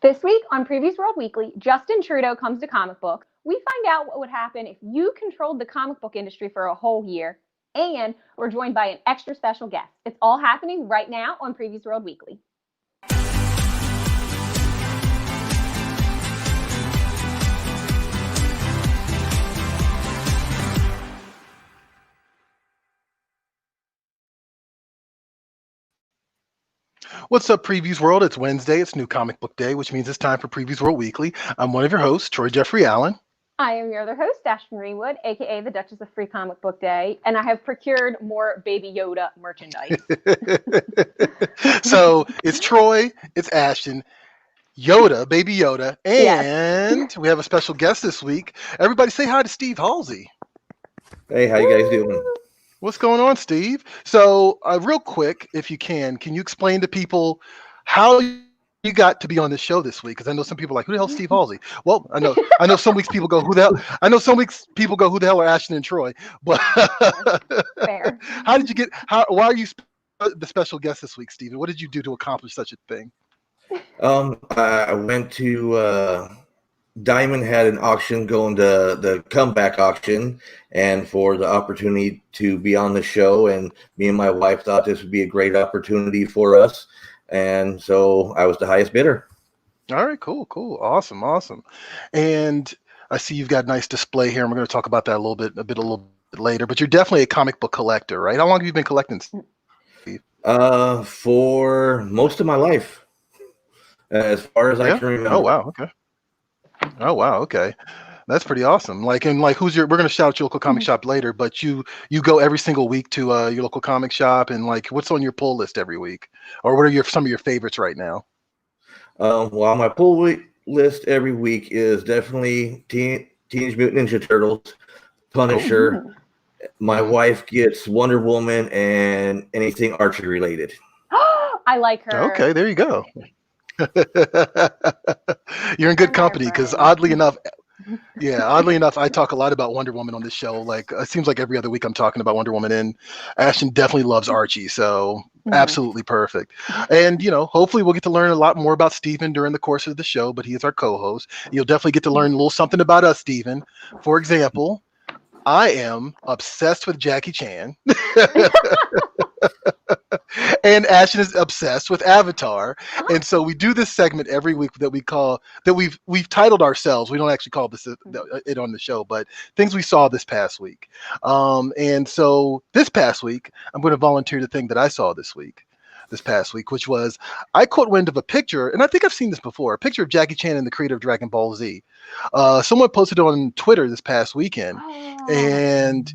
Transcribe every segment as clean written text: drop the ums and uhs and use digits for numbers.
This week on Previews World Weekly, Justin Trudeau comes to comic book. We find out what would happen if you controlled the comic book industry for a whole year. And we're joined by an extra special guest. It's all happening right now on Previews World Weekly. What's up, Previews World? It's Wednesday. It's New Comic Book Day, which means it's time for Previews World Weekly. I'm one of your hosts, Troy Jeffrey Allen. I am your other host, Ashton Greenwood, a.k.a. the Duchess of Free Comic Book Day, and I have procured more Baby Yoda merchandise. So it's Troy, it's Ashton, Yoda, Baby Yoda, and we have a special guest this week. Everybody say hi to Steve Halsey. Hey, how you guys doing? What's going on, Steve? So real quick, if you can you explain to people how you got to be on this show this week? Because I know some people are like, who the hell is Steve Halsey? Well, I know some weeks people go, who the hell? I know some weeks people go, who the hell are Ashton and Troy? But Fair. How did you get? Why are you the special guest this week, Stephen? What did you do to accomplish such a thing? I went to Diamond had an auction going to the comeback auction, and for the opportunity to be on the show, and me and my wife thought this would be a great opportunity for us, and so I was the highest bidder. All right, cool, awesome. And I see you've got a nice display here, and we're going to talk about that a little bit later. But you're definitely a comic book collector, right? How long have you been collecting, Steve? For most of my life, as far as I can remember. Oh wow, okay. That's pretty awesome. We're gonna shout out your local comic shop later, but you go every single week to your local comic shop, and what's on your pull list every week, or what are some of your favorites right now? Well, my pull list every week is definitely Teenage Mutant Ninja Turtles, Punisher. Oh. My wife gets Wonder Woman and anything archery related. I like her. Okay, there you go. You're in good company, because oddly enough, I talk a lot about Wonder Woman on this show. It seems like every other week I'm talking about Wonder Woman, and Ashton definitely loves Archie, so absolutely perfect. And hopefully we'll get to learn a lot more about Stephen during the course of the show, but he is our co-host. You'll definitely get to learn a little something about us, Stephen. For example, I am obsessed with Jackie Chan. And Ashton is obsessed with Avatar. And so we do this segment every week that we've titled ourselves. We don't actually call this it on the show, but things we saw this past week. And so this past week, I'm going to volunteer the thing that I saw this past week, which was, I caught wind of a picture, and I think I've seen this before, a picture of Jackie Chan and the creator of Dragon Ball Z. Someone posted it on Twitter this past weekend. And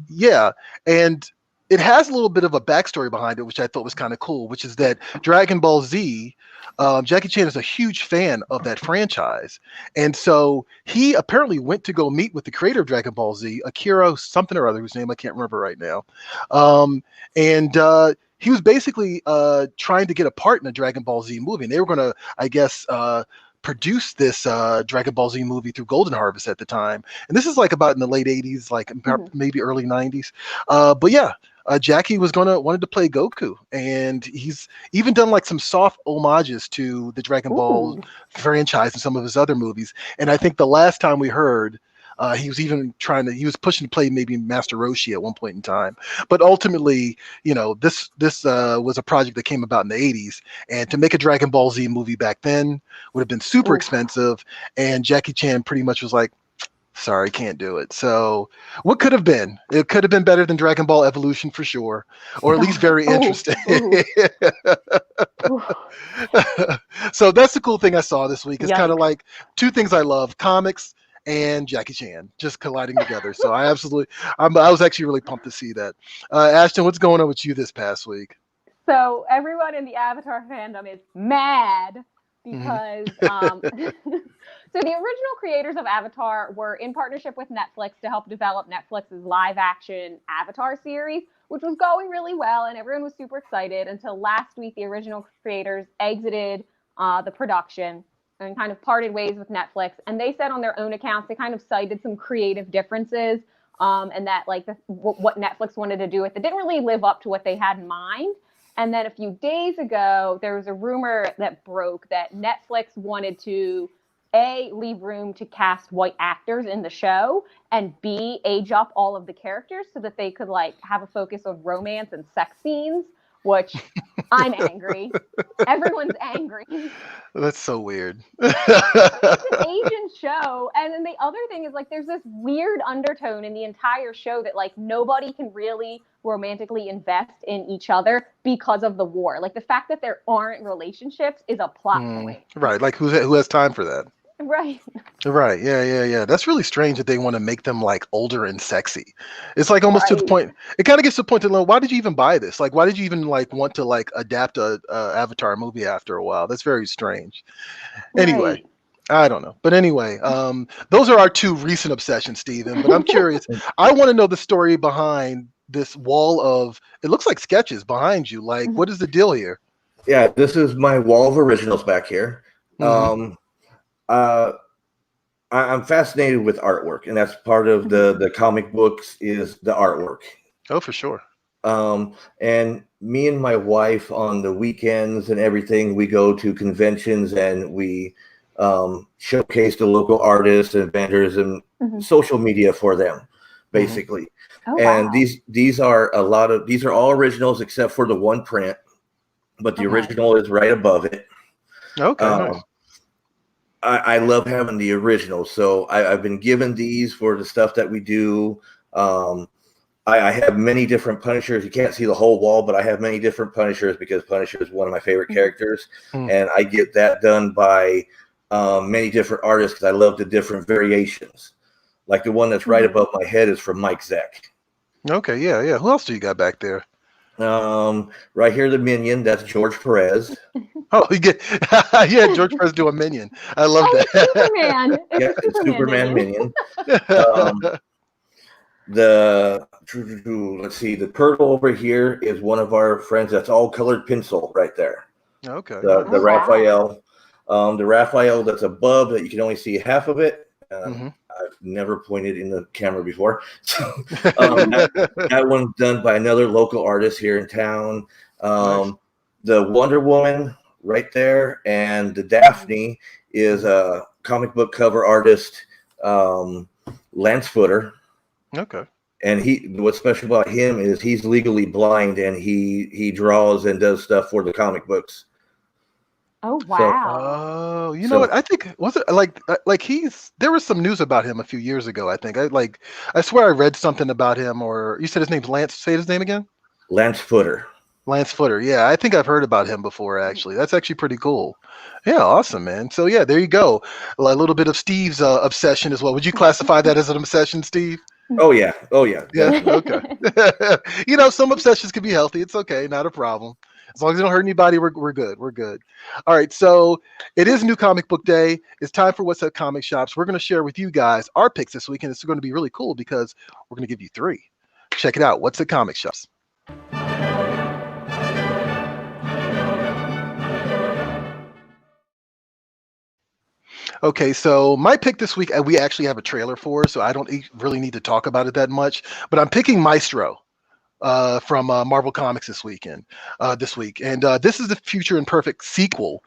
it has a little bit of a backstory behind it, which I thought was kind of cool, which is that Dragon Ball Z, Jackie Chan is a huge fan of that franchise. And so he apparently went to go meet with the creator of Dragon Ball Z, Akira something or other, whose name I can't remember right now. He was basically trying to get a part in a Dragon Ball Z movie. And they were going to, I guess, produce this Dragon Ball Z movie through Golden Harvest at the time. And this is about in the late 80s, maybe early 90s. Jackie wanted to play Goku, and he's even done some soft homages to the Dragon Ball franchise in some of his other movies. And I think the last time we heard, he was pushing to play maybe Master Roshi at one point in time. But ultimately, this was a project that came about in the 80s, and to make a Dragon Ball Z movie back then would have been super expensive. And Jackie Chan pretty much was like, sorry, can't do it. So what could have been? It could have been better than Dragon Ball Evolution for sure, or at least very interesting. So that's the cool thing I saw this week. It's kind of like two things I love: comics and Jackie Chan just colliding together. So I was actually really pumped to see that. Ashton, what's going on with you this past week? So everyone in the Avatar fandom is mad because so the original creators of Avatar were in partnership with Netflix to help develop Netflix's live action Avatar series, which was going really well, and everyone was super excited until last week the original creators exited the production and kind of parted ways with Netflix. And they said on their own accounts, they kind of cited some creative differences and that what Netflix wanted to do with it didn't really live up to what they had in mind. And then a few days ago, there was a rumor that broke that Netflix wanted to A, leave room to cast white actors in the show, and B, age up all of the characters so that they could like have a focus of romance and sex scenes, which I'm angry. Everyone's angry. That's so weird. It's an Asian show. And then the other thing is like there's this weird undertone in the entire show that like nobody can really romantically invest in each other because of the war. Like the fact that there aren't relationships is a plot point. Right. Like who has time for that? Right. Right. Yeah. That's really strange that they want to make them like older and sexy. It's like almost to the point. It kind of gets to the point that, why did you even buy this? Like, why did you even like want to like adapt a Avatar movie after a while? That's very strange. Anyway, I don't know. But anyway, those are our two recent obsessions, Stephen. But I'm curious. I want to know the story behind this wall of, it looks like sketches behind you. Like, what is the deal here? Yeah, this is my wall of originals back here. I'm fascinated with artwork, and that's part of the comic books is the artwork. Oh, for sure. And me and my wife on the weekends and everything, we go to conventions and we showcase the local artists and vendors and social media for them, basically. And these are all originals except for the one print, but the original is right above it. Okay. Nice. I love having the originals, so I've been given these for the stuff that we do. I have many different Punishers. You can't see the whole wall, but I have many different Punishers because Punisher is one of my favorite characters, and I get that done by many different artists because I love the different variations. Like the one that's right above my head is from Mike Zeck. Okay, yeah. Who else do you got back there? Right here, the Minion. That's George Perez. Oh, you get George Perez do a Minion. I love that. Superman. It's Superman Minion. Let's see, the turtle over here is one of our friends. That's all colored pencil right there. Okay. The Raphael. The Raphael that's above that you can only see half of it. I've never pointed in the camera before. So, that one's done by another local artist here in town. Nice. The Wonder Woman right there, and the Daphne is a comic book cover artist, Lance Footer. Okay. And what's special about him is he's legally blind, and he draws and does stuff for the comic books. Oh wow! You know what? I think was it like there was some news about him a few years ago. I think I swear I read something about him. Or you said his name's Lance. Say his name again. Lance Footer. Lance Footer. Yeah, I think I've heard about him before. Actually, that's actually pretty cool. Yeah, awesome, man. So yeah, there you go. A little bit of Steve's obsession as well. Would you classify that as an obsession, Steve? Oh yeah. Yeah. Okay. Some obsessions can be healthy. It's okay. Not a problem. As long as you don't hurt anybody, we're good. We're good. All right. So it is New Comic Book Day. It's time for What's at Comic Shops. We're going to share with you guys our picks this week, and it's going to be really cool because we're going to give you 3. Check it out. What's at Comic Shops? Okay, so my pick this week, we actually have a trailer for, so I don't really need to talk about it that much. But I'm picking Maestro from Marvel Comics this week, and this is the Future Imperfect sequel,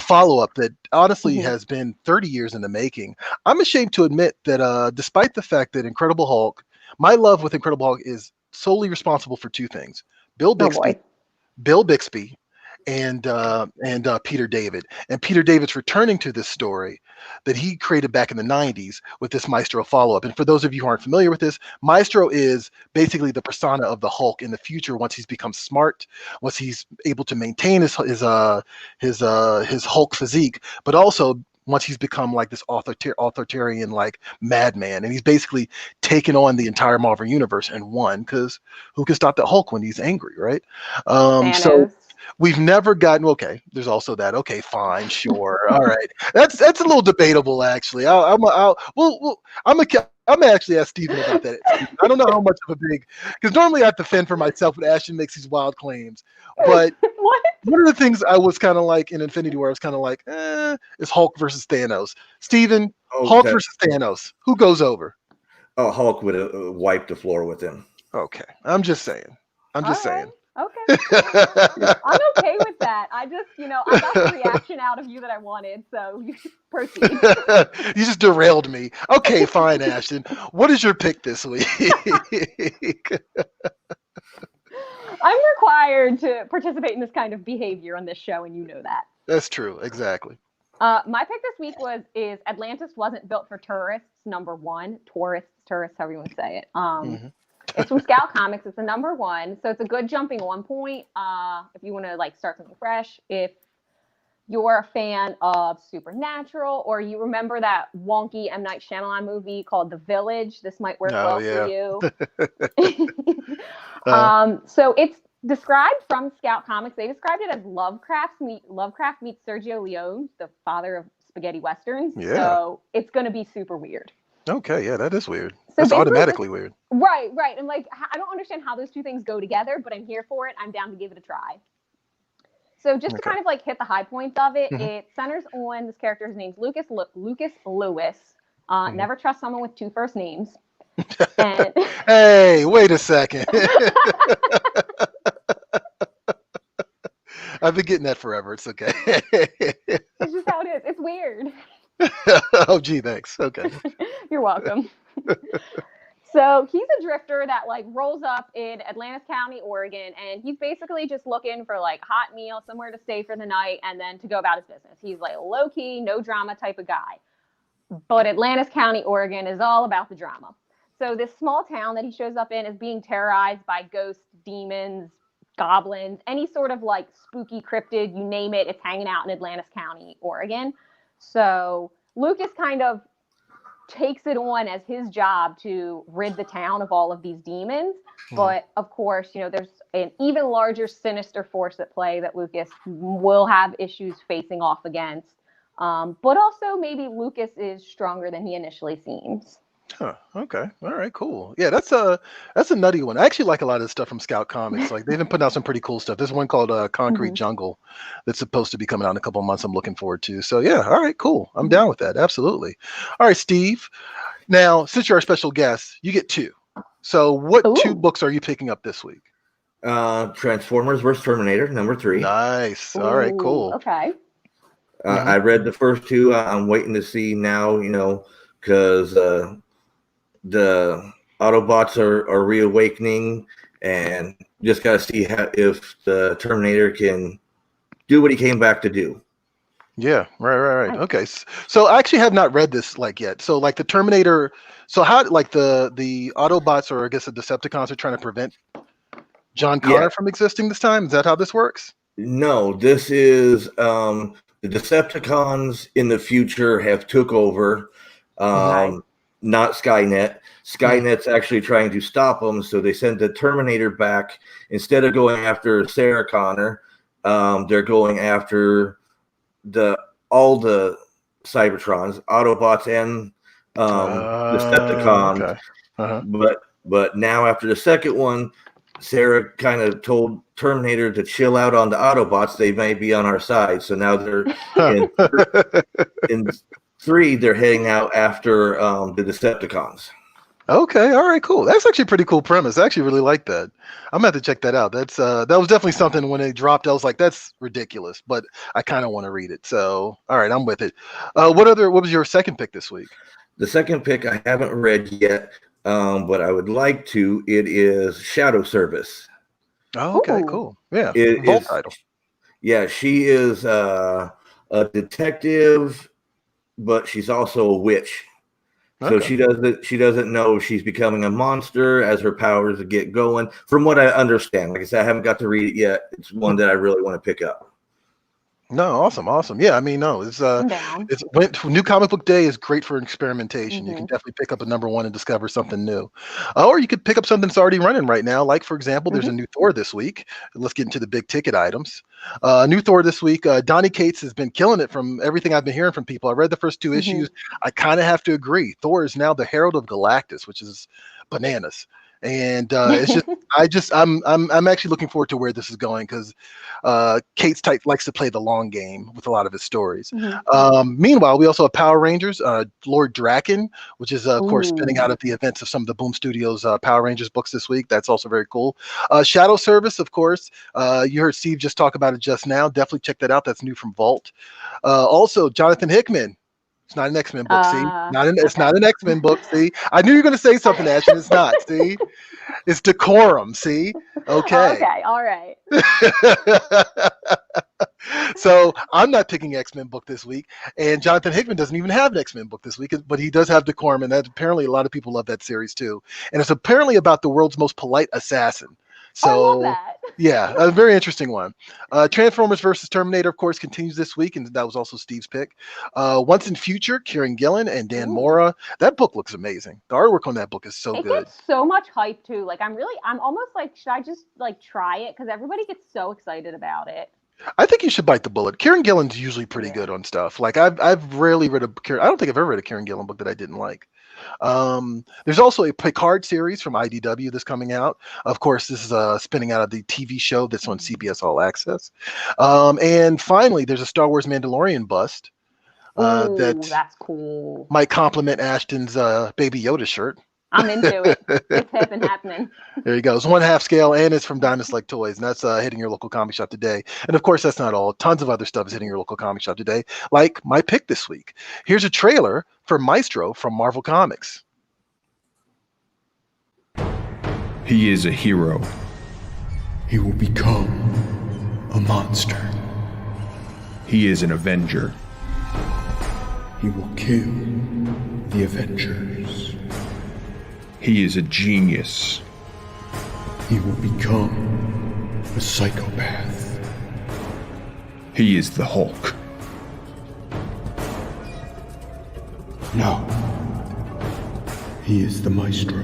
follow-up that honestly has been 30 years in the making. I'm ashamed to admit that despite the fact that Incredible Hulk, my love with Incredible Hulk is solely responsible for 2 things: Bill Bixby, and Peter David. And Peter David's returning to this story that he created back in the 90s with this Maestro follow-up. And for those of you who aren't familiar with this, Maestro is basically the persona of the Hulk in the future once he's become smart, once he's able to maintain his Hulk physique, but also once he's become like this authoritarian like madman. And he's basically taken on the entire Marvel universe and won, because who can stop that Hulk when he's angry, right? So we've never gotten, okay, there's also that. Okay, fine, sure. All right. That's a little debatable, actually. I'm gonna actually ask Stephen about that. I don't know how much of a big, because normally I have to fend for myself when Ashton makes these wild claims. But one of the things I was kind of like in Infinity War, I was kind of like, is Hulk versus Thanos. Stephen, Hulk versus Thanos. Who goes over? Oh, Hulk would have wiped the floor with him. Okay. I'm just saying. Okay. I'm okay with that. I just, I got the reaction out of you that I wanted, so you proceed. You just derailed me. Okay, fine, Ashton. What is your pick this week? I'm required to participate in this kind of behavior on this show, and you know that. That's true. Exactly. My pick this week is Atlantis Wasn't Built for Tourists, #1. Tourists, however you want to say it. It's from Scout Comics. It's the #1, so it's a good jumping on point if you want to like start something fresh. If you're a fan of Supernatural, or you remember that wonky M. Night Shyamalan movie called The Village, this might work well for you. So it's described from Scout Comics. They described it as Lovecraft meets Sergio Leone, the father of spaghetti westerns. Yeah. So it's going to be super weird. Okay, yeah, that is weird. So That's automatically weird. Right. And like, I don't understand how those two things go together, but I'm here for it. I'm down to give it a try. So just to kind of like hit the high points of it, it centers on this character's name's Lucas Lewis. Never trust someone with 2 first names. And hey, wait a second. I've been getting that forever. It's okay. It's just how it is. It's weird. Oh, gee, thanks. Okay. You're welcome. So he's a drifter that like rolls up in Atlantis County, Oregon, and he's basically just looking for like hot meal, somewhere to stay for the night, and then to go about his business. He's like low key, no drama type of guy. But Atlantis County, Oregon is all about the drama. So this small town that he shows up in is being terrorized by ghosts, demons, goblins, any sort of like spooky cryptid, you name it, it's hanging out in Atlantis County, Oregon. So Lucas kind of takes it on as his job to rid the town of all of these demons. But of course, there's an even larger sinister force at play that Lucas will have issues facing off against. But also maybe Lucas is stronger than he initially seems. Huh. Okay. All right. Cool. Yeah, that's a nutty one. I actually like a lot of the stuff from Scout Comics. Like they've been putting out some pretty cool stuff. There's one called Concrete Jungle that's supposed to be coming out in a couple of months. I'm looking forward to. So yeah. All right. Cool. I'm down with that. Absolutely. All right, Steve. Now, since you're our special guest, you get 2. So what 2 books are you picking up this week? Transformers vs. Terminator, #3. Nice. All right. Cool. Okay. I read the first 2. I'm waiting to see now. Because the Autobots are reawakening, and just got to see if the Terminator can do what he came back to do. Yeah, right. Okay, so I actually have not read this yet. So like the Terminator, so how like the Autobots, or I guess the Decepticons, are trying to prevent John Connor from existing this time? Is that how this works? No, this is the Decepticons in the future have took over. Not Skynet. Skynet's actually trying to stop them, so they send the Terminator back. Instead of going after Sarah Connor, they're going after all the Cybertrons, Autobots, and Decepticons. Okay. But now after the second one, Sarah kind of told Terminator to chill out on the Autobots. They may be on our side. So now they're in 3, they're heading out after the Decepticons. Okay, all right, cool. That's actually a pretty cool premise. I actually really like that. I'm gonna have to check that out. That's that was definitely something when it dropped. I was like, that's ridiculous, but I kind of want to read it. So, all right, I'm with it. What was your second pick this week? The second pick I haven't read yet, but I would like to. It is Shadow Service. Oh, okay, cool. Yeah, Vault title. Yeah, she is a detective, but she's also a witch. So she doesn't know she's becoming a monster as her powers get going. From what I understand, like I said, I haven't got to read it yet. It's one that I really want to pick up. No, awesome. Yeah, I mean, no, it's New Comic Book Day is great for experimentation. You can definitely pick up a #1 and discover something new, or you could pick up something that's already running right now. Like for example, there's a new Thor this week. Let's get into the big ticket items. New Thor this week. Donny Cates has been killing it from everything I've been hearing from people. I read the first 2 issues. I kind of have to agree. Thor is now the Herald of Galactus, which is bananas. And it's just I'm actually looking forward to where this is going because Kate's type likes to play the long game with a lot of his stories. Meanwhile, we also have Power Rangers, Lord Draken, which is of course spinning out of the events of some of the Boom Studios Power Rangers books this week. That's also very cool. Shadow Service, of course. You heard Steve just talk about it just now. Definitely check that out. That's new from Vault. Also, Jonathan Hickman. It's not an X-Men book, see? It's not an X-Men book, see? I knew you were going to say something, Ashton. It's not, see? It's Decorum, see? Okay. Okay, all right. So I'm not picking X-Men book this week, and Jonathan Hickman doesn't even have an X-Men book this week, but he does have Decorum, and that apparently a lot of people love that series too. And it's apparently about the world's most polite assassin. So, I love that. Yeah, a very interesting one. Transformers versus Terminator, of course, continues this week, and that was also Steve's pick. Once in Future, Kieran Gillen and Dan Mora. That book looks amazing. The artwork on that book is so good. It gets so much hype too. Like I'm almost like, should I just like try it? Because everybody gets so excited about it. I think you should bite the bullet. Kieran Gillen's usually pretty good on stuff. Like I've rarely read I don't think I've ever read a Kieran Gillen book that I didn't like. There's also a Picard series from IDW that's coming out. Of course, this is spinning out of the TV show that's on CBS All Access. And finally, there's a Star Wars Mandalorian bust that's cool. Might complement Ashton's Baby Yoda shirt. I'm into it. It's hip and happening. There you go. It's 1/2 scale, and it's from Diamonds Like Toys, and that's hitting your local comic shop today. And of course, that's not all. Tons of other stuff is hitting your local comic shop today, like my pick this week. Here's a trailer for Maestro from Marvel Comics. He is a hero. He will become a monster. He is an Avenger. He will kill the Avengers. He is a genius. He will become a psychopath. He is the Hulk. No. He is the Maestro.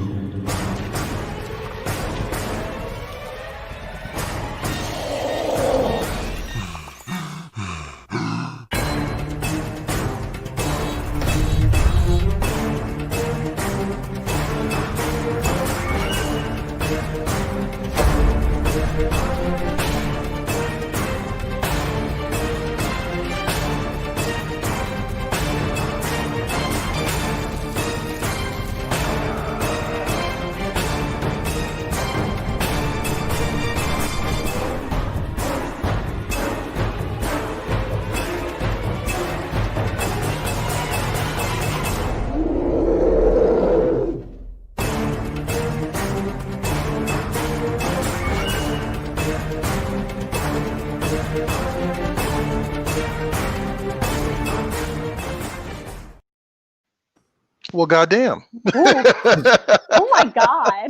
Well, goddamn. Oh my god.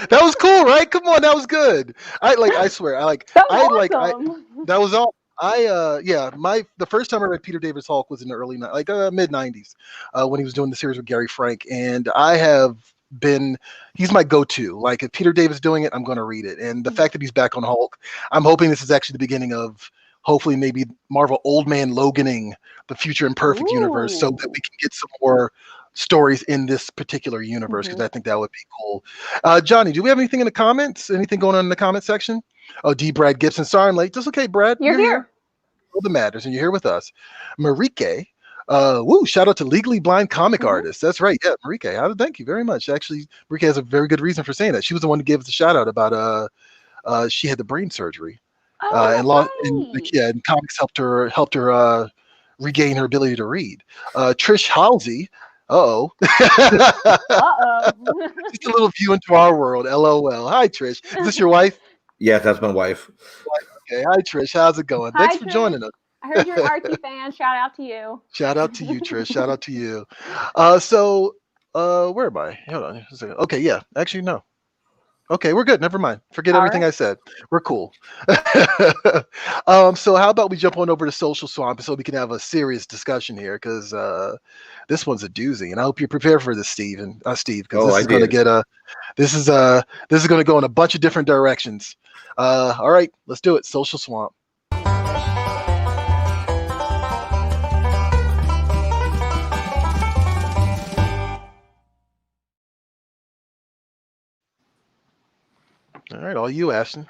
That was cool, right? Come on, that was good. I swear, That was awesome. that was all. The first time I read Peter David's Hulk was in the early mid 90s when he was doing the series with Gary Frank, and he's my go-to. Like if Peter David's doing it, I'm going to read it. And the fact that he's back on Hulk, I'm hoping this is actually the beginning of hopefully maybe Marvel Old Man Loganing the future Imperfect universe, so that we can get some more stories in this particular universe, because I think that would be cool. Johnny, do we have anything in the comments? Anything going on in the comment section? Oh, D. Brad Gibson. Sorry I'm late. That's okay, Brad. You're here. All that matters, and you're here with us. Marike. Shout out to Legally Blind Comic Artist. That's right. Yeah, Marike. Thank you very much. Actually, Marike has a very good reason for saying that. She was the one who gave us a shout out about she had the brain surgery. And comics helped her regain her ability to read. Trish Halsey. Uh-oh. Just a little view into our world. LOL. Hi, Trish. Is this your wife? Yes, that's my wife. Okay. Hi, Trish. How's it going? Thanks for joining us. I heard you're an Archie fan. Shout out to you. Shout out to you, Trish. Shout out to you. Where am I? Hold on a second. Okay, yeah. Actually, no. Okay, we're good. Never mind. Forget everything I said. We're cool. So how about we jump on over to Social Swamp so we can have a serious discussion here, because this one's a doozy, and I hope you're prepared for this, Steve, because this is going to get this is going to go in a bunch of different directions. All right, let's do it. Social Swamp. right, all you, Ashton.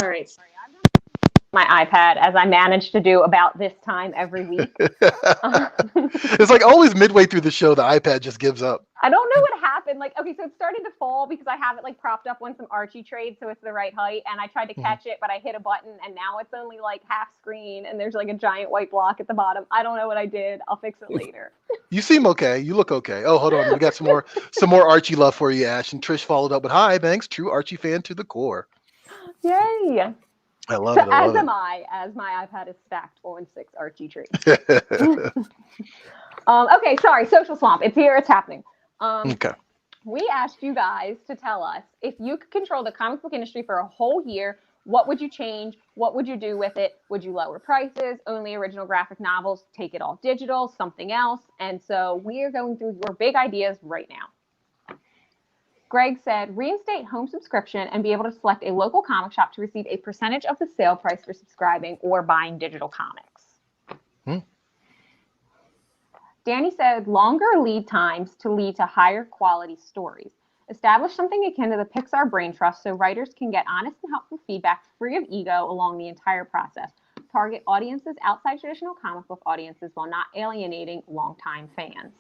All right. My iPad, as I manage to do about this time every week. It's like always midway through the show, the iPad just gives up. I don't know what happened. Like, okay, so it started to fall because I have it like propped up on some Archie trade, so it's the right height. And I tried to catch it, but I hit a button, and now it's only like half screen, and there's like a giant white block at the bottom. I don't know what I did. I'll fix it later. You seem okay. You look okay. Oh, hold on. We got some more Archie love for you, Ash. And Trish followed up with, "Hi, thanks. True Archie fan to the core." Yay! I love it. As am I, as my iPad is stacked on 6 Archie trees. Okay, sorry. Social Swamp. It's here. It's happening. Okay. We asked you guys to tell us if you could control the comic book industry for a whole year, what would you change? What would you do with it? Would you lower prices? Only original graphic novels? Take it all digital? Something else? And so we are going through your big ideas right now. Greg said, reinstate home subscription and be able to select a local comic shop to receive a percentage of the sale price for subscribing or buying digital comics. Danny said, longer lead times to lead to higher quality stories. Establish something akin to the Pixar Brain Trust so writers can get honest and helpful feedback free of ego along the entire process. Target audiences outside traditional comic book audiences while not alienating longtime fans.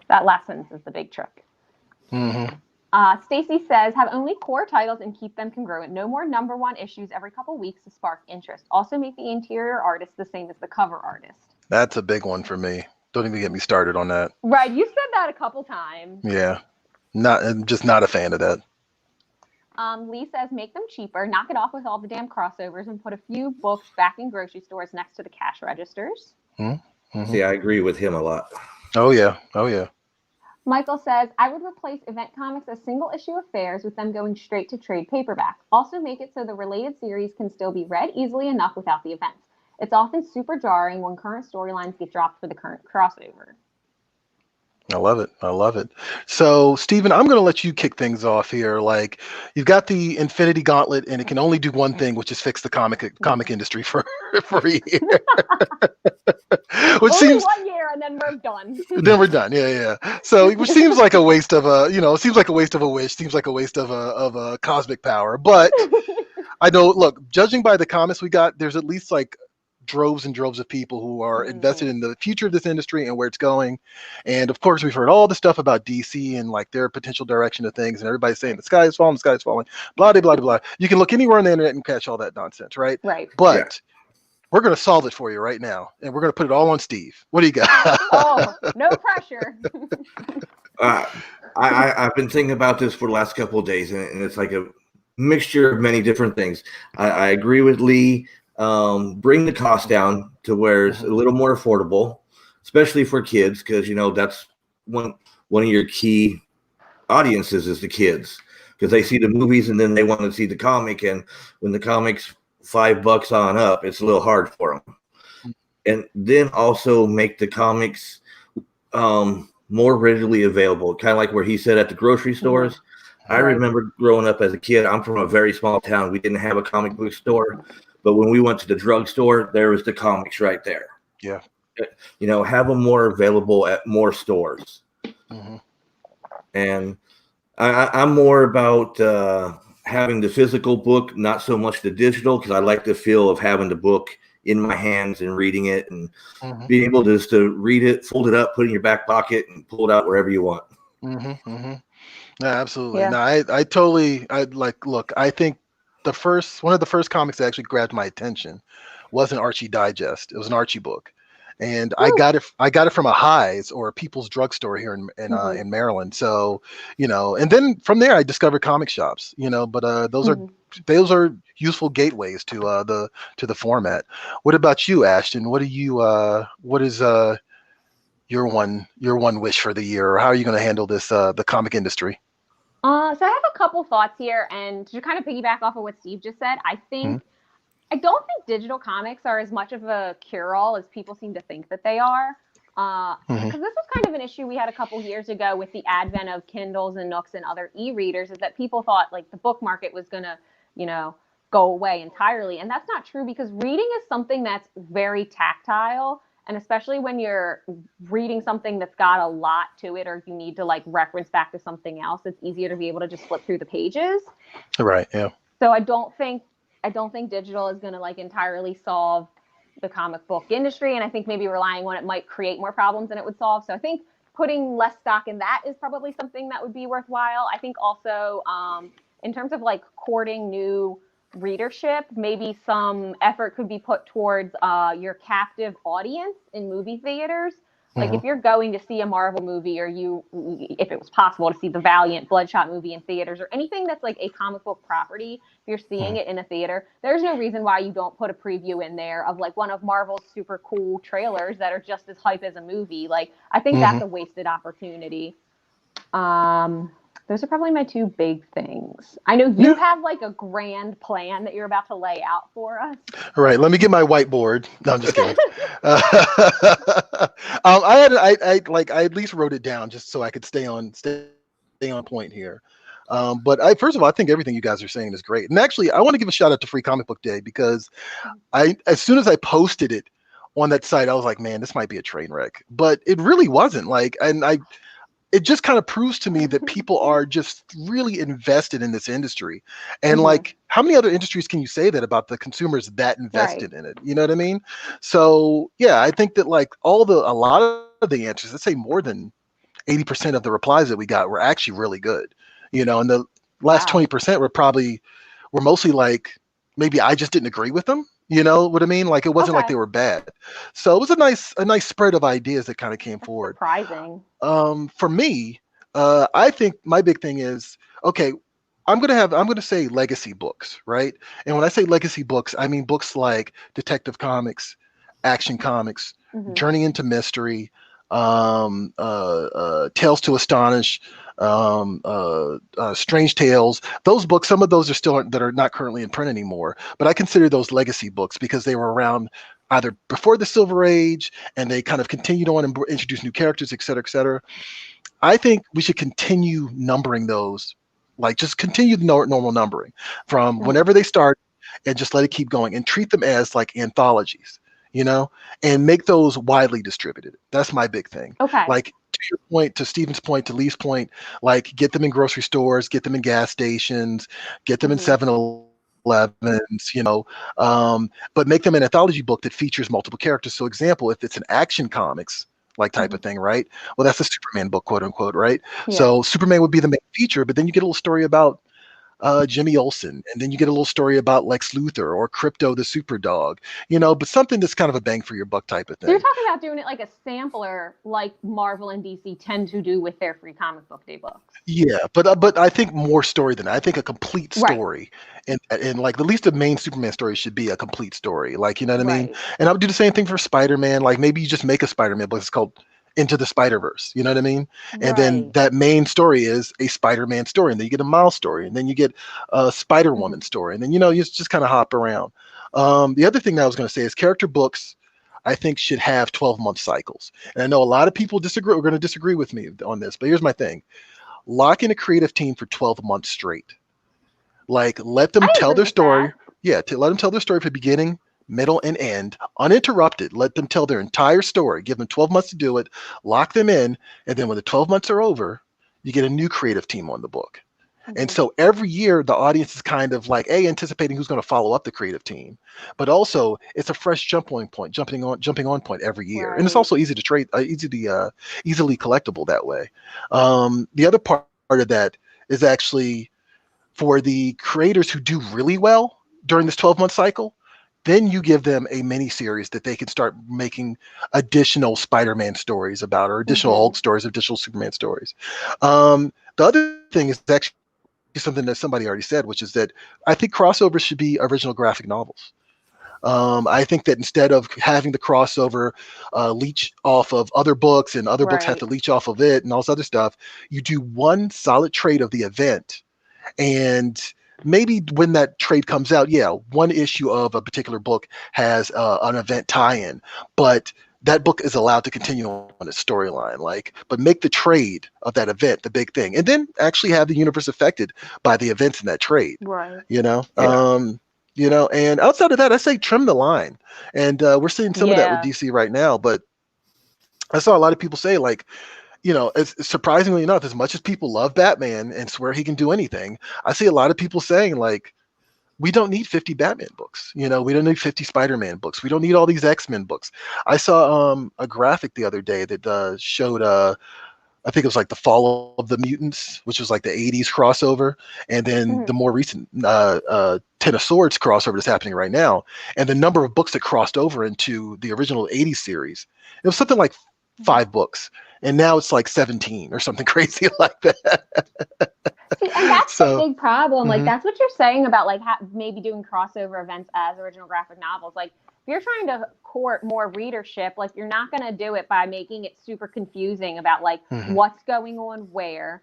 That last sentence is the big trick. Stacy says, have only core titles and keep them congruent. No more #1 issues every couple weeks to spark interest. Also make the interior artist the same as the cover artist. That's a big one for me. Don't even get me started on that. Right, you said that a couple times. Yeah, I'm just not a fan of that. Lee says, make them cheaper, knock it off with all the damn crossovers, and put a few books back in grocery stores next to the cash registers. See, I agree with him a lot. Oh yeah. Michael says, I would replace event comics as single issue affairs with them going straight to trade paperback. Also make it so the related series can still be read easily enough without the events. It's often super jarring when current storylines get dropped for the current crossover. I love it. So, Steven, I'm going to let you kick things off here. Like, you've got the Infinity Gauntlet, and it can only do one thing, which is fix the comic industry for a year. Which only seems 1 year, and then we're done. Then we're done. Yeah. So, which seems like a waste of a wish. Seems like a waste of a cosmic power. But I know. Look, judging by the comments we got, there's at least like droves and droves of people who are invested in the future of this industry and where it's going. And of course, we've heard all the stuff about DC and like their potential direction of things, and everybody's saying the sky is falling, blah, blah, blah, blah. You can look anywhere on the internet and catch all that nonsense, right? Right. But we're going to solve it for you right now, and we're going to put it all on Steve. What do you got? Oh, no pressure. I've been thinking about this for the last couple of days, and it's like a mixture of many different things. I agree with Lee. Bring the cost down to where it's a little more affordable, especially for kids, because that's one of your key audiences is the kids, because they see the movies and then they want to see the comic, and when the comic's $5 on up, it's a little hard for them. And then also make the comics more readily available, kind of like where he said at the grocery stores. I remember growing up as a kid. I'm from a very small town. We didn't have a comic book store. But when we went to the drugstore, there was the comics right there. Yeah. Have them more available at more stores. And I'm more about having the physical book, not so much the digital, because I like the feel of having the book in my hands and reading it and being able just to read it, fold it up, put it in your back pocket, and pull it out wherever you want. Yeah, absolutely. Yeah. No, I think one of the first comics that actually grabbed my attention was an Archie Digest. It was an Archie book, and I got it from a Highs or a People's Drugstore here in Maryland. So, and then from there I discovered comic shops. But those are useful gateways to the format. What about you, Ashton? What is your one wish for the year, or how are you going to handle this the comic industry? So I have a couple thoughts here, and to kind of piggyback off of what Steve just said, I don't think digital comics are as much of a cure-all as people seem to think that they are. Because this was kind of an issue we had a couple years ago with the advent of Kindles and Nooks and other e-readers, is that people thought like the book market was going to, go away entirely. And that's not true, because reading is something that's very tactile And especially when you're reading something that's got a lot to it, or you need to like reference back to something else, it's easier to be able to just flip through the pages. Right. Yeah. So I don't think digital is going to like entirely solve the comic book industry. And I think maybe relying on it might create more problems than it would solve. So I think putting less stock in that is probably something that would be worthwhile. I think also in terms of like courting new readership, maybe some effort could be put towards your captive audience in movie theaters. Like if you're going to see a Marvel movie, or if it was possible to see the Valiant Bloodshot movie in theaters, or anything that's like a comic book property, if you're seeing it in a theater, there's no reason why you don't put a preview in there of like one of Marvel's super cool trailers that are just as hype as a movie. Like I think that's a wasted opportunity. Those are probably my two big things. I know you have like a grand plan that you're about to lay out for us. All right, let me get my whiteboard. No, I'm just kidding. I at least wrote it down just so I could stay on point here. But first of all, I think everything you guys are saying is great. And actually, I want to give a shout out to Free Comic Book Day, because as soon as I posted it on that site, I was like, man, this might be a train wreck. But it really wasn't. It just kind of proves to me that people are just really invested in this industry. And like, how many other industries can you say that about the consumers that invested in it? You know what I mean? So yeah, I think that like a lot of the answers, let's say more than 80% of the replies that we got were actually really good. You know, and the last 20% were mostly like, maybe I just didn't agree with them. You know what I mean? Like, it wasn't like they were bad. So it was a nice spread of ideas that kind of came forward. Surprising. For me, I think my big thing is, okay, I'm going to say legacy books, right? And when I say legacy books, I mean books like Detective Comics, Action Comics, Journey into Mystery, Tales to Astonish, Strange Tales. Those books, some of those are not currently in print anymore, but I consider those legacy books because they were around either before the Silver Age, and they kind of continued on and introduced new characters, et cetera, et cetera. I think we should continue numbering those, like just continue the normal numbering from whenever they start, and just let it keep going, and treat them as like anthologies, you know, and make those widely distributed. That's my big thing. Okay. Like, to your point, to Stephen's point, to Lee's point, like get them in grocery stores, get them in gas stations, get them in 7-Elevens, you know, but make them an anthology book that features multiple characters. So example, if it's an Action Comics like type of thing, right? Well, that's a Superman book, quote unquote, right? Yeah. So Superman would be the main feature, but then you get a little story about Jimmy Olsen, and then you get a little story about Lex Luthor or Crypto the Super Dog, you know, but something that's kind of a bang for your buck type of thing. So you're talking about doing it like a sampler, like Marvel and DC tend to do with their Free Comic Book Day books. Yeah, but I think more story than that. I think a complete story, and like at least the main Superman story should be a complete story, like, you know what I mean. And I would do the same thing for Spider-Man. Like maybe you just make a Spider-Man book. It's called Into the Spider-Verse, you know what I mean? And then that main story is a Spider-Man story, and then you get a Miles story, and then you get a Spider-Woman story, and then, you know, you just kind of hop around. The other thing that I was going to say is character books, I think, should have 12-month cycles. And I know a lot of people disagree. We're going to disagree with me on this, but here's my thing. Lock in a creative team for 12 months straight. Like, let them tell their story. Yeah, let them tell their story from the beginning, middle, and end, uninterrupted. Let them tell their entire story. Give them 12 months to do it. Lock them in, and then when the 12 months are over, you get a new creative team on the book. And so every year, the audience is kind of like anticipating who's going to follow up the creative team, but also it's a fresh jumping on point every year, and it's also easy to trade, easily collectible that way. The other part of that is actually for the creators who do really well during this 12-month cycle. Then you give them a mini series that they can start making additional Spider-Man stories about, or additional Hulk stories, additional Superman stories. The other thing is actually something that somebody already said, which is that I think crossovers should be original graphic novels. I think that instead of having the crossover leech off of other books, and other books have to leech off of it and all this other stuff, you do one solid trade of the event. And maybe when that trade comes out, one issue of a particular book has an event tie-in, but that book is allowed to continue on its storyline. But make the trade of that event the big thing, and then actually have the universe affected by the events in that trade. Right. You know. You know, and outside of that, I say trim the line. And we're seeing some of that with Yeah. DC right now. But I saw a lot of people say, like, you know, it's surprisingly enough, as much as people love Batman and swear he can do anything, I see a lot of people saying, like, we don't need 50 Batman books. You know, we don't need 50 Spider-Man books. We don't need all these X-Men books. I saw a graphic the other day that showed I think it was like the Fall of the Mutants, which was like the 80s crossover, and then the more recent Ten of Swords crossover that's happening right now, and the number of books that crossed over into the original 80s series. It was something like 5 books, and now it's like 17 or something crazy like that. See, and that's the big problem. Like, Mhm. that's what you're saying about, like, maybe doing crossover events as original graphic novels. Like, if you're trying to court more readership, like, you're not going to do it by making it super confusing about, like, what's going on where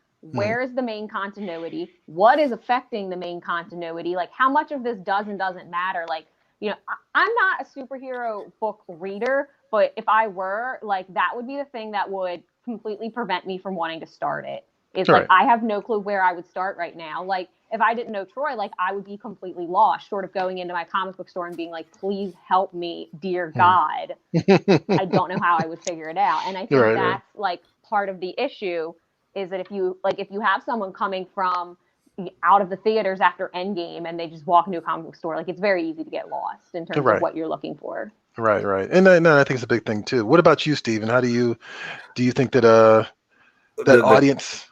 is the main continuity, what is affecting the main continuity, like, how much of this does and doesn't matter. Like, you know, I'm not a superhero book reader, but if I were, like, that would be the thing that would completely prevent me from wanting to start it. It's Right. like, I have no clue where I would start right now. Like, if I didn't know Troy, like, I would be completely lost, sort of going into my comic book store and being like, please help me, dear God. I don't know how I would figure it out. And I think that's like part of the issue is that if you have someone coming from out of the theaters after Endgame and they just walk into a comic book store, like, it's very easy to get lost in terms of what you're looking for. Right. And I think it's a big thing too. What about you, Steven? How do you think that that audience?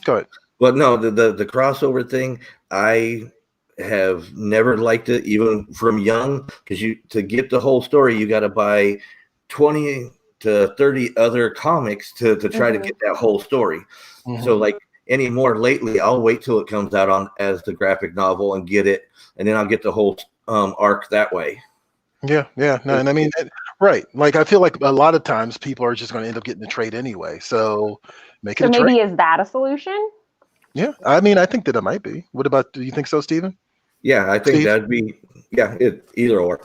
Go ahead. But no, the crossover thing, I have never liked it, even from young, because to get the whole story, you got to buy 20 to 30 other comics to try to get that whole story. So, like, anymore lately, I'll wait till it comes out on as the graphic novel and get it, and then I'll get the whole arc that way. Yeah. No, and I mean, right. Like, I feel like a lot of times people are just going to end up getting the trade anyway. So make it a trade. Maybe is that a solution? Yeah. I mean, I think that it might be. What about, do you think so, Steven? Yeah, I think that'd be, either or.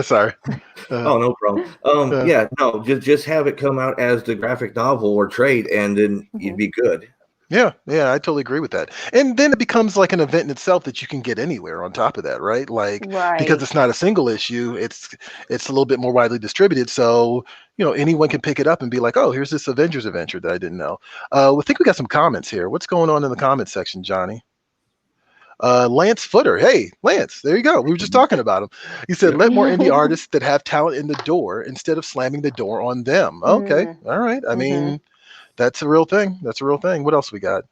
Sorry. Oh, no problem. Yeah, no, just have it come out as the graphic novel or trade, and then you'd be good. Yeah, I totally agree with that. And then it becomes like an event in itself that you can get anywhere on top of that, right? Like, because it's not a single issue, it's a little bit more widely distributed. So, you know, anyone can pick it up and be like, oh, here's this Avengers adventure that I didn't know. I think we got some comments here. What's going on in the comment section, Johnny? Lance Footer. Hey, Lance, there you go. We were just talking about him. He said, let more indie artists that have talent in the door instead of slamming the door on them. Okay. All right. I mean, that's a real thing. What else we got?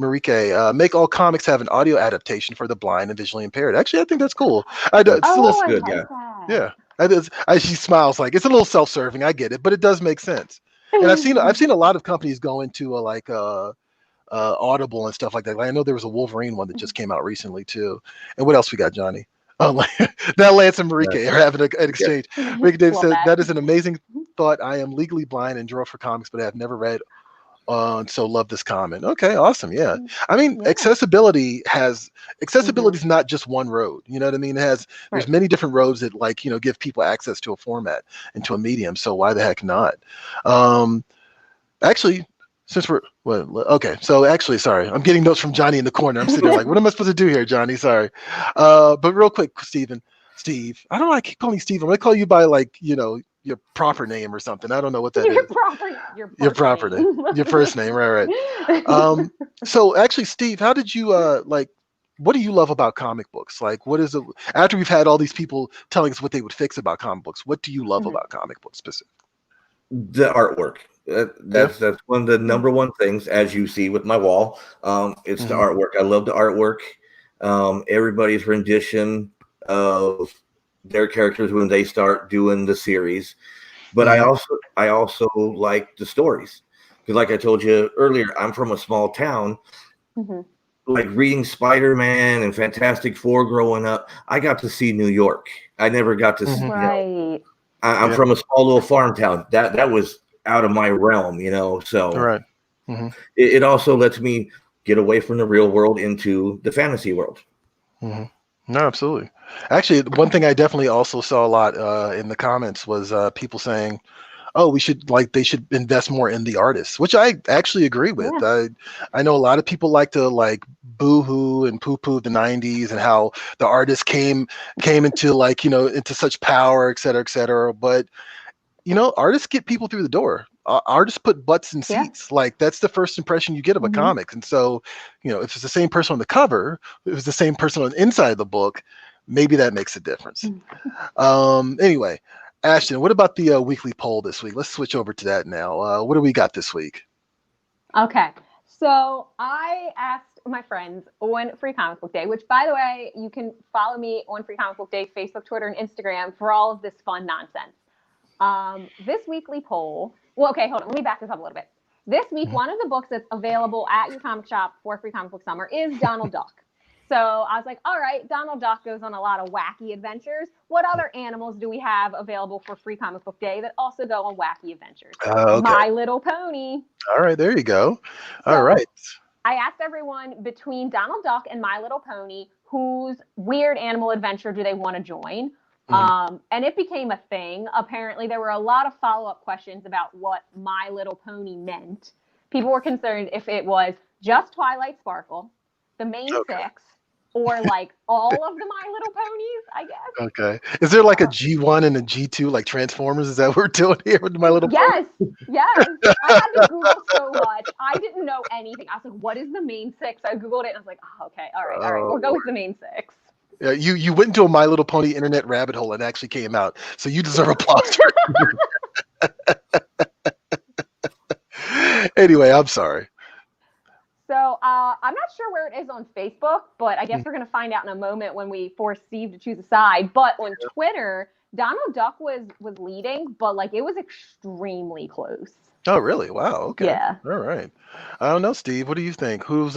Marike, make all comics have an audio adaptation for the blind and visually impaired. Actually, I think that's cool. That's good. She smiles like it's a little self-serving. I get it, but it does make sense. And I've seen a lot of companies go into Audible and stuff like that. Like, I know there was a Wolverine one that just came out recently too. And what else we got, Johnny? Oh, now Lance and Marike are having an exchange. Marike Davis said, that is an amazing thought. I am legally blind and draw for comics, but I have never read so love this comment. Okay, awesome. Yeah. I mean, accessibility is not just one road. You know what I mean? There's many different roads that, like, you know, give people access to a format and to a medium. So why the heck not? Actually, since sorry, I'm getting notes from Johnny in the corner. I'm sitting there like, what am I supposed to do here, Johnny? Sorry. But real quick, Steve, I don't know, I keep calling you Steve. I'm gonna call you by, like, you know, your proper name or something. I don't know what that is. Your proper name. Your first name, right. So actually, Steve, how did you what do you love about comic books? Like, what is it after we've had all these people telling us what they would fix about comic books? What do you love about comic books specifically? The artwork. That's one of the number one things, as you see with my wall. It's the artwork. I love the artwork. Everybody's rendition of their characters when they start doing the series, but I also like the stories, because, like I told you earlier, I'm from a small town. Like, reading Spider-Man and Fantastic Four growing up, I got to see New York. I never got to see. I'm from a small little farm town. That was out of my realm, you know. So it also lets me get away from the real world into the fantasy world. No, absolutely. Actually, one thing I definitely also saw a lot in the comments was people saying, oh, they should invest more in the artists, which I actually agree with. Yeah. I know a lot of people like to like boo-hoo and poo-poo the 90s and how the artists came into like, into such power, et cetera, et cetera. But artists get people through the door. Artists put butts in Yeah. seats. Like that's the first impression you get of a comic. And so, if it's the same person on the cover, if it's the same person on the inside of the book, maybe that makes a difference. Anyway, Ashton, what about the weekly poll this week? Let's switch over to that now. What do we got this week? Okay. So I asked my friends on Free Comic Book Day, which, by the way, you can follow me on Free Comic Book Day, Facebook, Twitter, and Instagram for all of this fun nonsense. This weekly poll, well, okay, hold on. Let me back this up a little bit. This week, one of the books that's available at your comic shop for Free Comic Book Summer is Donald Duck. So I was like, all right, Donald Duck goes on a lot of wacky adventures. What other animals do we have available for Free Comic Book Day that also go on wacky adventures? Okay. My Little Pony. All right, there you go. So, all right. I asked everyone between Donald Duck and My Little Pony, whose weird animal adventure do they want to join? And it became a thing. Apparently, there were a lot of follow-up questions about what My Little Pony meant. People were concerned if it was just Twilight Sparkle, the main six, or like all of the My Little Ponies, I guess. Okay. Is there like a G1 and a G2 like Transformers? Is that what we're doing here with My Little Pony? Yes. I had to Google so much. I didn't know anything. I was like, what is the main six? I Googled it and I was like, oh, okay, all right. We'll go with the main six. Yeah, you went into a My Little Pony internet rabbit hole and actually came out. So you deserve applause for it. Anyway, I'm sorry. So I'm not sure where it is on Facebook, but I guess we're going to find out in a moment when we force Steve to choose a side. But on Twitter, Donald Duck was leading, but like it was extremely close. Oh, really? Wow. Okay. Yeah. All right. I don't know, Steve. What do you think? Who's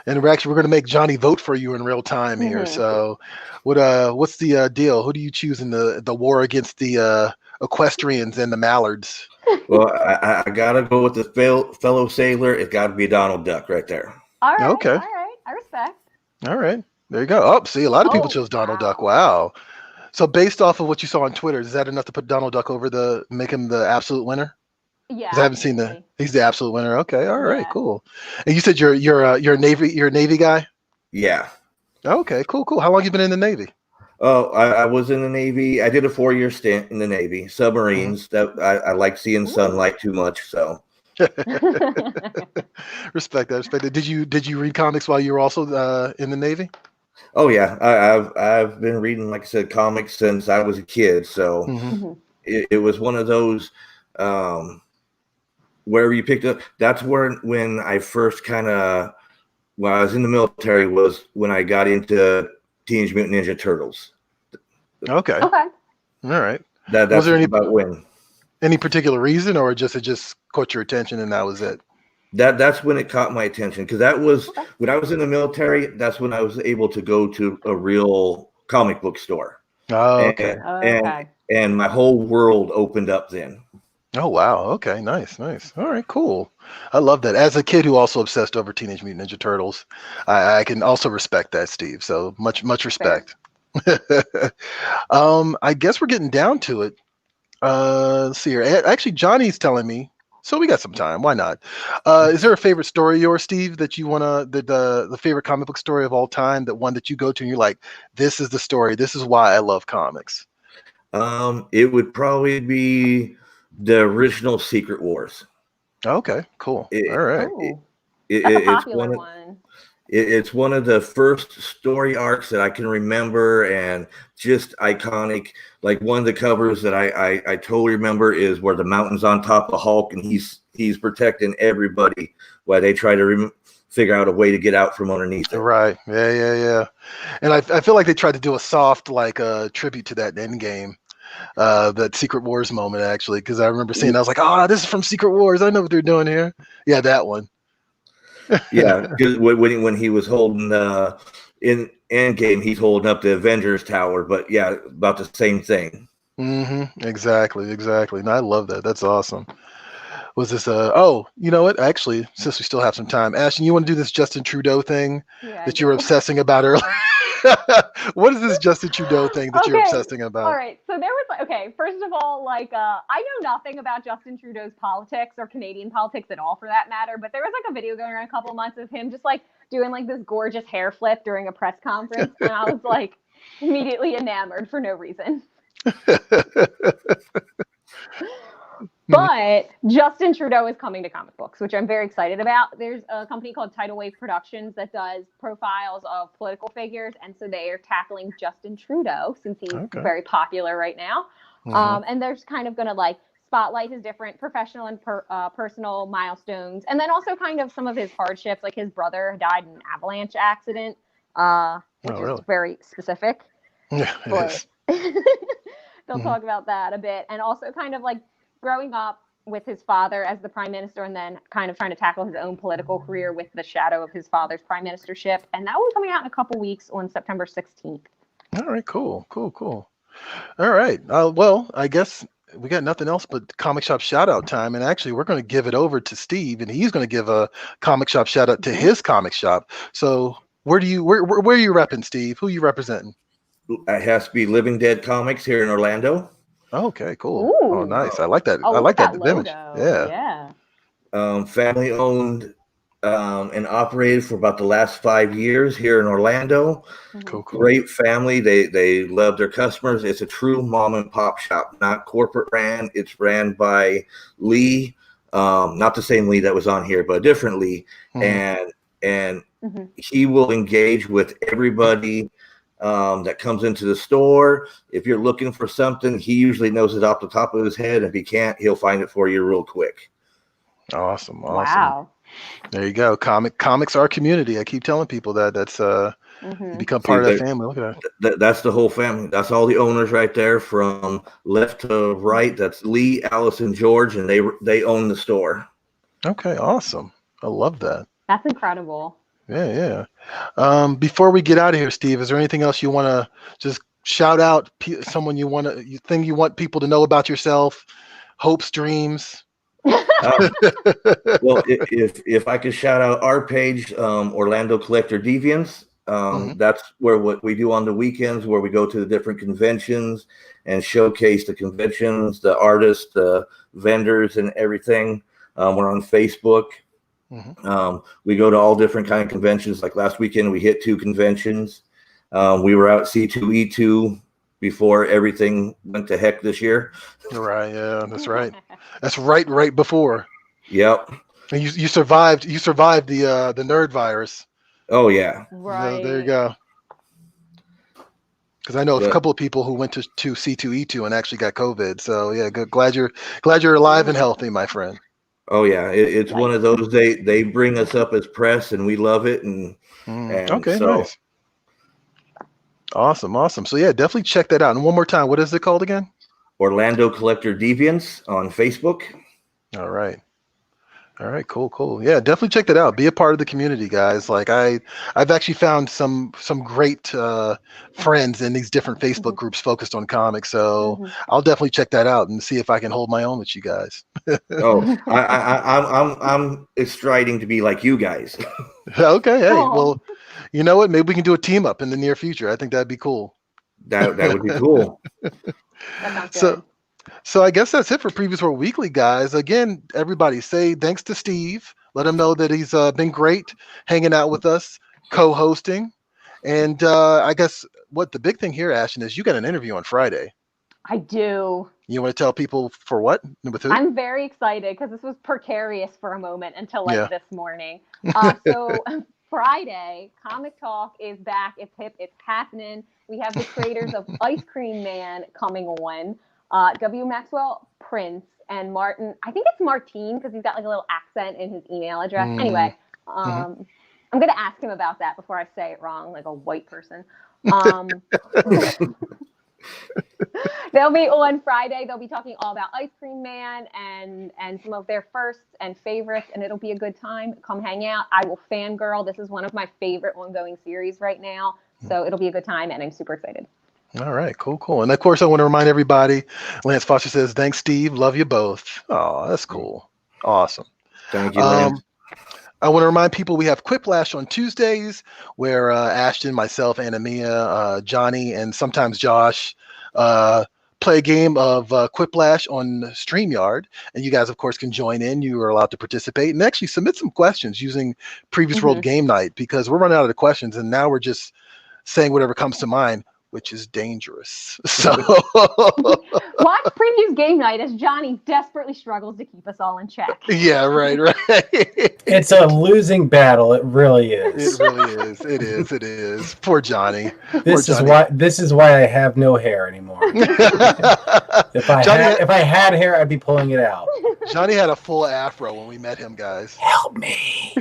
and we're going to make Johnny vote for you in real time here. So what's the deal? Who do you choose in the war against the equestrians and the mallards? Well, I gotta go with the fellow sailor. It's got to be Donald Duck right there. All right. Okay. All right. I respect. All right. There you go. Oh, see, a lot of people chose Donald Duck. Wow. So based off of what you saw on Twitter, is that enough to put Donald Duck over make him the absolute winner? Yeah. I haven't seen he's the absolute winner. Okay. All right. Cool. And you said you're a Navy guy? Yeah. Okay. Cool. How long have you been in the Navy? Oh, I was in the Navy. I did a 4-year stint in the Navy, submarines. That I like seeing sunlight too much. So respect that. Did you read comics while you were also in the Navy? Oh yeah, I've been reading, like I said, comics since I was a kid. So it was one of those wherever you picked up. That's when I first when I was in the military was when I got into Teenage Mutant Ninja Turtles. Okay. All right. That's was there any particular reason, or it just caught your attention and that was it? That's when it caught my attention, because that was when I was in the military. That's when I was able to go to a real comic book store. Oh, okay. And my whole world opened up then. Oh, wow. Okay. Nice. All right, cool. I love that. As a kid who also obsessed over Teenage Mutant Ninja Turtles, I can also respect that, Steve. So much respect. I guess we're getting down to it. Let's see here. Actually, Johnny's telling me, so we got some time. Why not? Is there a favorite story of yours, Steve, that you the favorite comic book story of all time, that one that you go to and you're like, this is the story. This is why I love comics. It would probably be the original Secret Wars. Okay, cool. All right. That's a popular one. It's one of the first story arcs that I can remember, and just iconic. Like one of the covers that I totally remember is where the mountain's on top of Hulk and he's protecting everybody while they try to figure out a way to get out from underneath it. Right. Yeah. And I feel like they tried to do a soft tribute to that Endgame. That Secret Wars moment, actually, because I remember seeing, I was like, oh, this is from Secret Wars. I know what they're doing here. Yeah, that one. Yeah, because when he was holding in Endgame, he's holding up the Avengers Tower, but yeah, about the same thing. Exactly. And I love that. That's awesome. Was this oh, you know what? Actually, since we still have some time, Ashton, you want to do this Justin Trudeau thing that you were obsessing about earlier? What is this Justin Trudeau thing that you're Okay, obsessing about? All right. So there was okay. First of all, I know nothing about Justin Trudeau's politics or Canadian politics at all, for that matter. But there was like a video going around a couple months of him just like doing like this gorgeous hair flip during a press conference, and I was like immediately enamored for no reason. But Justin Trudeau is coming to comic books, which I'm very excited about. There's a company called Tidal Wave Productions that does profiles of political figures, and so they are tackling Justin Trudeau since he's very popular right now. And they're just kind of going to like spotlight his different professional and personal milestones, and then also kind of some of his hardships. Like his brother died in an avalanche accident, which is very specific. Yeah, but they'll talk about that a bit, and also kind of like growing up with his father as the prime minister and then kind of trying to tackle his own political career with the shadow of his father's prime ministership. And that will be coming out in a couple weeks on September 16th. All right, cool. All right. Well, I guess we got nothing else but comic shop shout out time. And actually, we're going to give it over to Steve, and he's going to give a comic shop shout out to his comic shop. So where are you repping, Steve? Who are you representing? It has to be Living Dead Comics here in Orlando. Okay, cool. Ooh. Oh, nice. I like that. Oh, I like that logo. image. Yeah. Family owned and operated for about the last 5 years here in Orlando. Cool. Great family. They love their customers. It's a true mom and pop shop, not corporate ran. It's ran by Lee, not the same Lee that was on here, but a different Lee. And he will engage with everybody that comes into the store. If you're looking for something, he usually knows it off the top of his head. If he can't, he'll find it for you real quick. Awesome. Wow. There you go. Comics are community. I keep telling people that's become part of that family. Look at that. That's the whole family. That's all the owners right there from left to right. That's Lee, Alice, and George, and they own the store. Okay, awesome. I love that. That's incredible. Yeah. Before we get out of here, Steve, is there anything else you want to just shout out? Someone you want people to know about yourself? Hopes, dreams? Well, if I could shout out our page, Orlando Collector Deviants, that's where what we do on the weekends, where we go to the different conventions and showcase the conventions, the artists, the vendors, and everything. We're on Facebook. We go to all different kind of conventions. Like last weekend, we hit 2 conventions. We were out C2E2 before everything went to heck this year. Right. Yeah, that's right. That's right before. Yep. And you survived. You survived the nerd virus. Oh yeah. Right. So there you go. Because I know a couple of people who went to C2E2 and actually got COVID. So yeah, good. Glad you're alive and healthy, my friend. Oh yeah, it's one of those. They bring us up as press, and we love it. And okay, nice. Awesome. So yeah, definitely check that out. And one more time, what is it called again? Orlando Collector Deviants on Facebook. All right, cool. Yeah, definitely check that out. Be a part of the community, guys. Like I've actually found some great friends in these different Facebook groups focused on comics. So I'll definitely check that out and see if I can hold my own with you guys. I'm striding to be like you guys. Okay, hey, well, you know what? Maybe we can do a team up in the near future. I think that'd be cool. That would be cool. So I guess that's it for Previous World Weekly, guys. Again, everybody say thanks to Steve. Let him know that he's been great hanging out with us, co-hosting. And I guess what the big thing here, Ashton, is you got an interview on Friday. I do. You want to tell people for what? With who? I'm very excited because this was precarious for a moment until this morning. So Friday, Comic Talk is back. It's hip. It's happening. We have the creators of Ice Cream Man coming on. W. Maxwell Prince and Martin. I think it's Martine because he's got like a little accent in his email address. Anyway, I'm going to ask him about that before I say it wrong, like a white person. They'll be on Friday. They'll be talking all about Ice Cream Man and some of their firsts and favorites, and it'll be a good time. Come hang out. I will fangirl. This is one of my favorite ongoing series right now, so it'll be a good time, and I'm super excited. All right, cool. And of course, I want to remind everybody, Lance Foster says, thanks, Steve. Love you both. Oh, that's cool. Awesome. Thank you, Lance. I want to remind people we have Quiplash on Tuesdays, where Ashton, myself, Anna Mia, Johnny, and sometimes Josh play a game of Quiplash on StreamYard. And you guys, of course, can join in. You are allowed to participate and actually submit some questions using Previous World Game Night, because we're running out of the questions and now we're just saying whatever comes to mind, which is dangerous. So watch Previews Game Night as Johnny desperately struggles to keep us all in check. Yeah, right. It's a losing battle. It really is. It really is. It is. Poor Johnny. This is why I have no hair anymore. If I had hair, I'd be pulling it out. Johnny had a full afro when we met him, guys. Help me.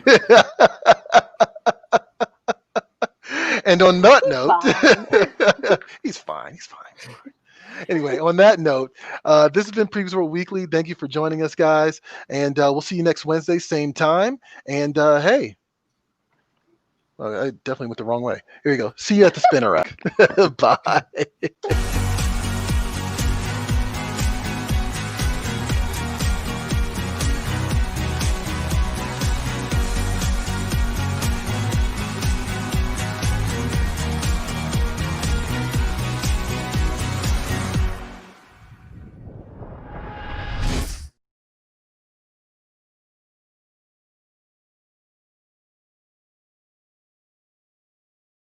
And on that note, he's fine. Anyway, on that note, this has been Previous World Weekly. Thank you for joining us, guys. And we'll see you next Wednesday, same time. And hey, I definitely went the wrong way. Here you go. See you at the spinner rack. Bye.